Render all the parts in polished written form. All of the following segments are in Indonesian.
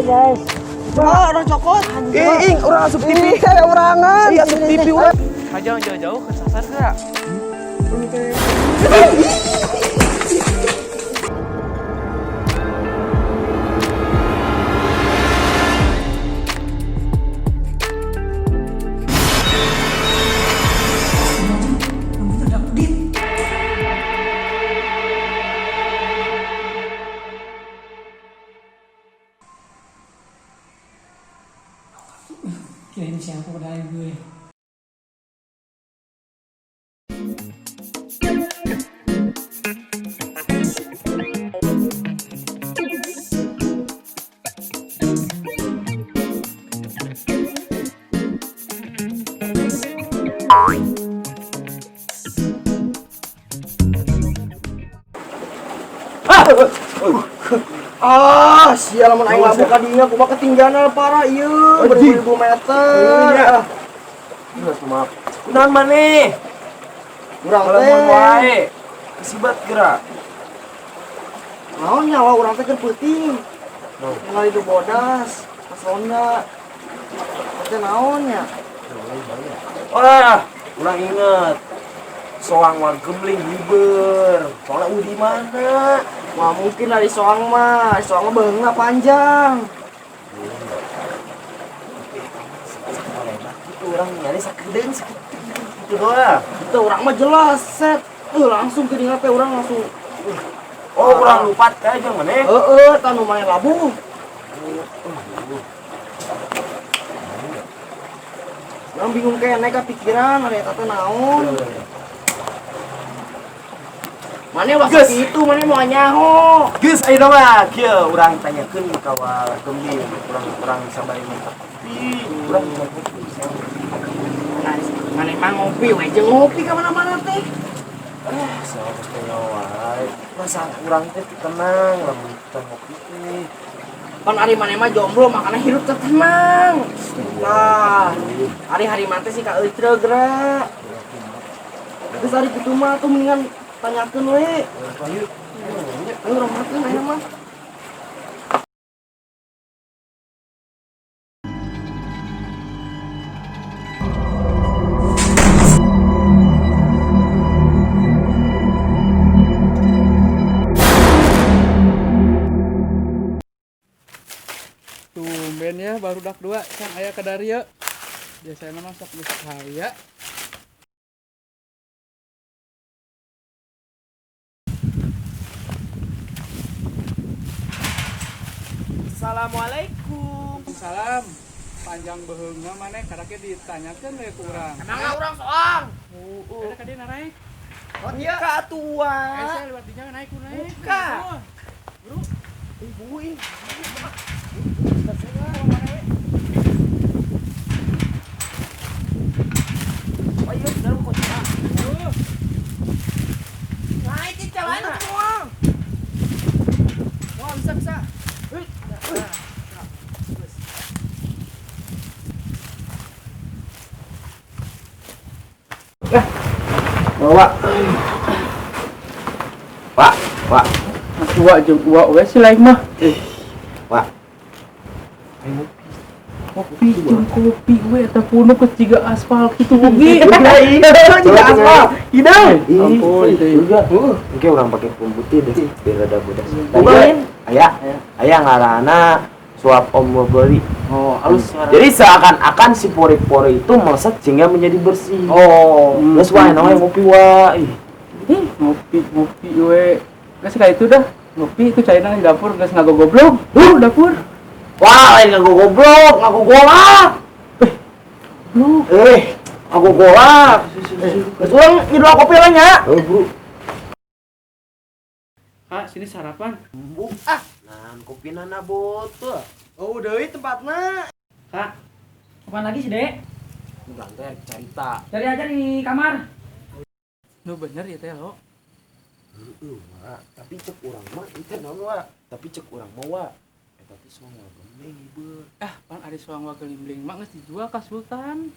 guys. Wah, orang cokot. Orang asup TV. Kayak orangan. Iya, asup TV orang. Aja jauh-jauh kesasar gak? Kirain siapa padahal gue. Sial mun aing labuh ka dinya kumaha ketinggian parah ieu, beribu meter. Geus maaf. Kunaon maneh? Urang Kalau teh. mun wae. Kesibat gerak. Naon nyawa urang teh keur peuting. Ngalih itu bodas, pasonda. Teh naon nya? Wah, ulang inget. Soang mah gembling hiber. Soalnya di mana? Wah mungkin dari soang mah beungeuna panjang. Itu orang nyari sakedeung sakit. Itu doang. Itu urang mah jelas set. Langsung ke dinya teh urang langsung. Oh, urang lupat aja maneh. Tanu main labuh. Urang bingung kene kepikiran ari eta teh naon. Mane waktu itu mane mau nyaho. Geus ayeuna mah kieu urang tanyakeun ka gembling urang sabari minta kopi. Urang minta kopi. Mane mah ngopi we jeung ngopi ka mana-mana teh. Salah teh wae. Perasaan urang teh tenang, urang minta kopi teh. Pan ari mane mah jomblo makana hirup teh tenang. Nah, hari-hari mah teh sih ka eutreu geura. Geus ari kitu mah tuh mendingan tanyakeun we. Ayo urang makan aya mah. Tumben ya baru dak 2 kan aya ka Daria. Biasanya masak geus saya. Assalamualaikum. Salam. Panjang beheungna maneh kadake ditanyakeun we ku urang. Emangna urang soang. Ada ka dieu naik. Oh iya ka tua. Saya lewat dinya naik ku naik. Buka. Bro. Ibu ih. Oh iya bener kok tidak. Naik di jalan semua. Wah bisa. Bawa. Pak. Tua jeung ua we si lain mah. Pak. Kopi jeung kopi we eta punuh ke ciga aspal kitu oge. Ciga aspal. Hidang. Ampun, juga. Oke, orang pakai putih deh, biar ada bodas. Cobain. Ayah ngarana suap om mau beli. Oh, halus. Jadi seakan-akan si pori-pori itu melesat sehingga menjadi bersih. Oh. Terus wae namanya ngopi wae. Ngopi we. Geus ka itu dah. Ngopi itu cairna di dapur geus ngagogoblok. Dapur. Wah, lain ngaku goblok, ngaku golak. Aku golak. Terus orang nyedot kopi lah nya. Bro. Sini sarapan. Nah, kopi nana botol. Oh, deui tempatna. Kak, kapan lagi sih, Dek? Udah teh cerita. Cari aja di kamar. Nu bener ya teh lo. Wah, tapi cek urang mah itu naon wa. Tapi cek urang mah wa. Eta teh soang gembling hibeul. Pan ada soang wageling mak geus dijual ka Sultan.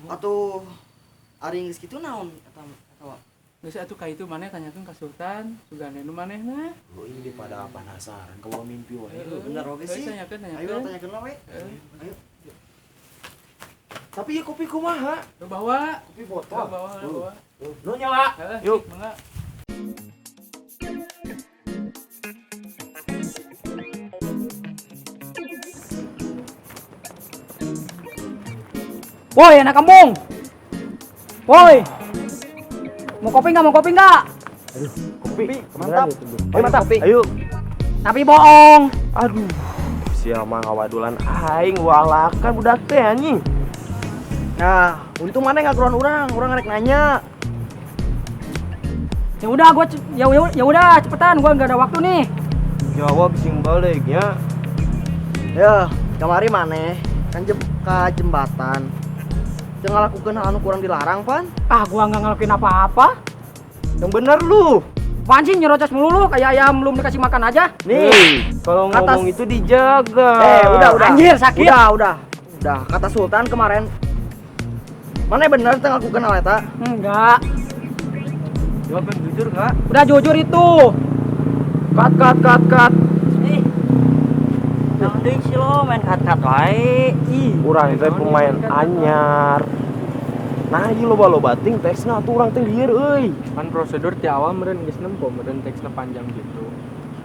Atuh ari geus kitu naon eta wa? Geus atuh ka itu maneh tanyakeun ka Sultan, sugane nu manehna. Oh ini pada penasaran kalau mimpi wae. Bener oke sih. Tanyakeun. Ayo tanyakeun lah we. Ayo. Tapi ya kopi kumaha? Lu bawa. Kopi botol. Bawa. Nu nyawa. Yuk. Mangga. Woi, anak kampung. Woi. Mau kopi nggak? Kopi. Mantap. Ayo mantap. Ayo. Tapi bohong. Aduh. Sia mah ngawadulan aing walakan budak teh anjing. Nah, untung mana nggak keluar orang rek nanya. Ya udah cepetan, gua nggak ada waktu nih. Jawab sing baliknya. Ya, kemari mana kan ka jembatan. Jangan lakukan anu kurang dilarang, Pan. Ah, gua nggak ngelakuin apa-apa. Yang bener lu. Apaan sih nyerocos melulu kayak ayam belum dikasih makan aja? Nih, kalau Kata- ngomong itu dijaga. Udah. Anjir, sakit. Udah. Kata Sultan kemarin. Mana bener teh lakukan hal eta? Enggak. Jawab yang jujur enggak? Udah jujur itu. Cut. Ih. Yang deui sih lo main kat-kat wae. Ih. Urang teh pemain anyar. Nah, ieu loba-loba ting teksna atuh urang teh lieur euy. Kan prosedur ti awal meureun geus nempo meureun teksna panjang gitu.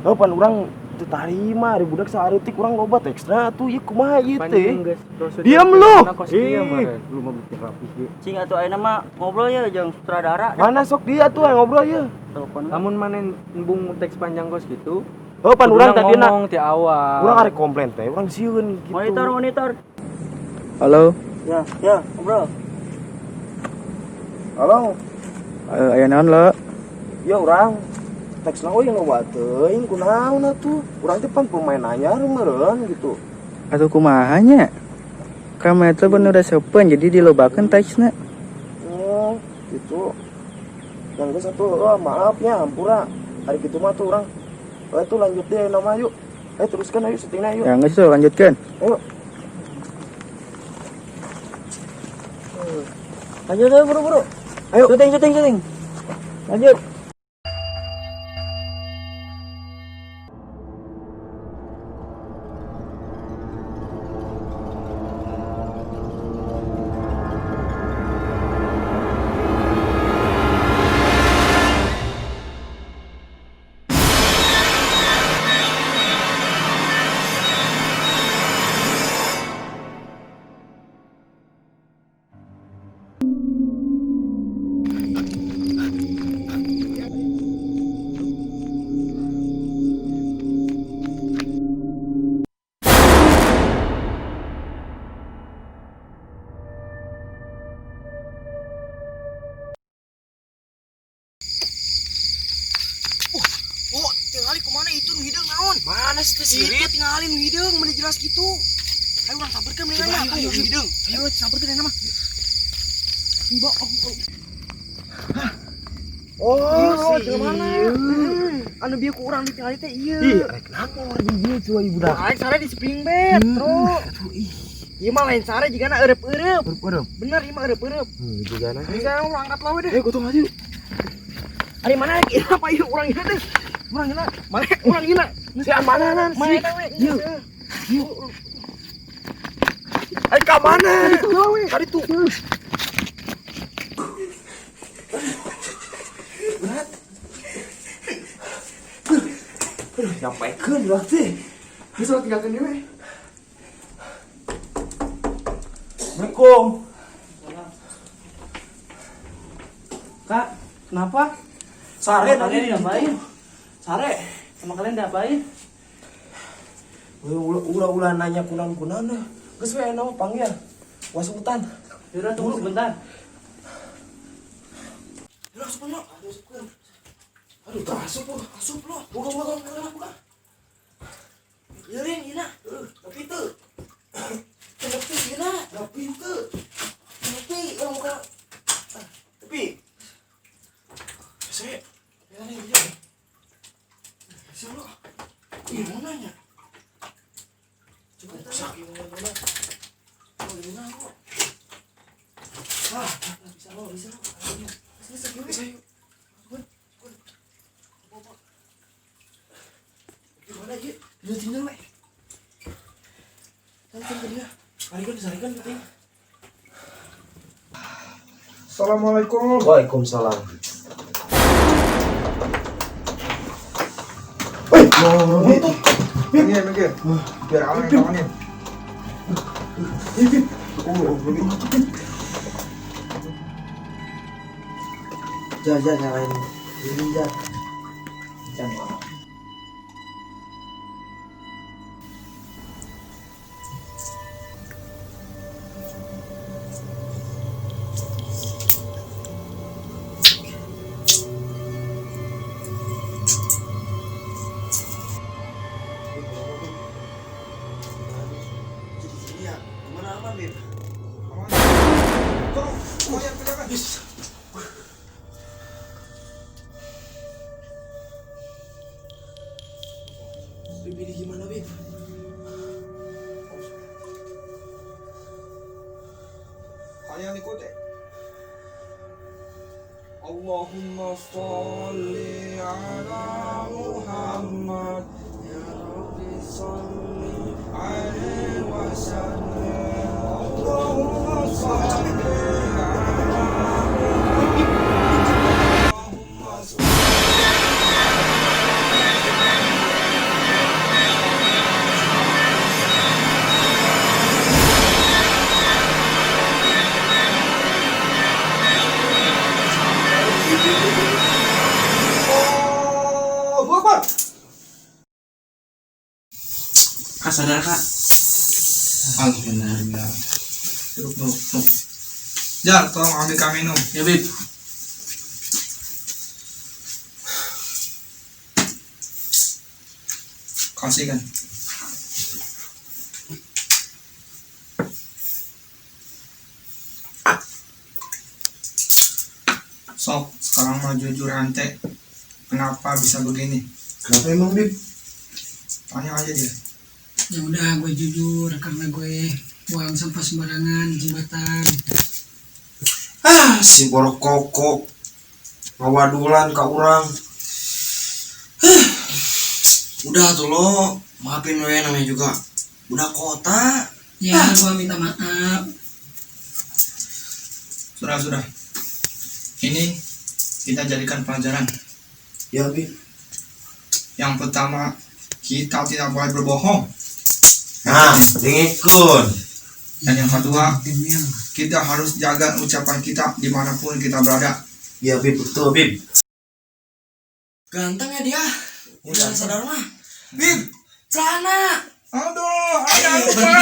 Oh, pan urang teu tarima ari budak saeutik urang loba teksna atuh ieu kumaha ieu Panjang teh. geus prosedur. Diam lu. Kos kieu Ih. meureun. Lu mah bikin rapi ge. Cing atuh ayeuna mah ngobrol ya jeung sutradara. Mana sok dia tuh yang ngobrol ieu. Telepon. Lamun maneh embung teks panjang kos gitu. Oh, pan urang tadi ngomong ti awal. urang arek komplain teh, urang sieun gitu. Monitor. Halo. Ya, ngobrol. Halo. Aya naon lo? Ya urang teksna euy loba teuing kunaon atuh. Urang teh pan pemain anyar meureun gitu. Atuh kumaha nya? Kami teh bener reseupeun jadi dilobakeun teksna. Oh, gitu. Yang geus atuh, maaf ya, hampura. Hari kitu mah tuh urang. Itu lanjut deh nama yuk. Teruskan ayo settingna yuk. Ya geus tuh lanjutkeun. Ayo. Lanjut aja buru-buru. Ayo. Syuting. Lanjut. Oh, tinggali kemana itu nu hideung naon? Mana sih teh Itu sirit? tinggalin nu hideung, mana jelas gitu. Ayo urang samperkeun mereka mah. Ayo hideung. Ayo samperkeun eta mah. Tiba Oh, di mana? Anu bieu ku urang ditinggali teh ieu. Ih, rek namor di dieu cuy budak. Aing sare di spring bed, bro. Ieu mah lain sare jigana eureup-eureup. Urang. Bener ieu mah eureup-eureup. Juga Ini sekarang urang angkat lawe deh. Ayo gotong aja. Ari mana lagi? Apa ieu urang ieu teh? Urang ieu. Mana urang ieu? Si amananan Mana sih. eta we? Yuk. Ayo ka mana? Tadi tuh. Berat. Nyampaikeun berarti. Geus lo tinggalkeun deui we. Assalamualaikum. Kak, kenapa? Sare Sama tadi kalian diapain? Sare. Sama kalian diapain? Ulah nanya kunan-kunan deh. Geus we nama panggil. Wasutan. Yaudah tunggu sebentar. Asup lo. Aduh, asup lo. Buka. Ieuring ieu na. Tapi teu. Tapi ieu na, tapi teu. Tapi orang buka. Tapi. Saya. Ya nih dia. Siapa? Gimana nya? Coba sak gimana? Oh, gimana kok? Bisa lo. Bisa. Bisa. Assalamualaikum. Waalaikumsalam. Minggir. Biar aman yang tanganin. Jangan nyalain ini ya. Jangan. Bib, ini gimana, Bib? Kalian ikuti. Allahumma sholli ala Muhammad. Ya Rabbi sholli alaihi wasallam. Allahumma sholli ala Kak, sadar, Kak. Alhamdulillah. Duduk. Jar, tolong ambilkan minum. Ya, Bib. Kasih kan. Sok, sekarang mau jujur ante. Kenapa bisa begini? Kenapa emang, Bib? Tanya aja dia. Ya udah, gue jujur karena gue buang sampah sembarangan di jembatan. Si borok koko ngawadulan ka urang. Udah tuh lo, maafin we, namanya juga udah kota. Ya, gue minta maaf. Sudah. Ini kita jadikan pelajaran. Ya, Bib. Yang pertama, kita tidak boleh berbohong. Nah, dengikun. Dan yang kedua, Gemil. kita harus jaga ucapan kita dimanapun kita berada. Ya, Bib, betul, Bib. Ganteng ya dia. Udah sadar mah. Bib, celana. Aduh, ada lupa.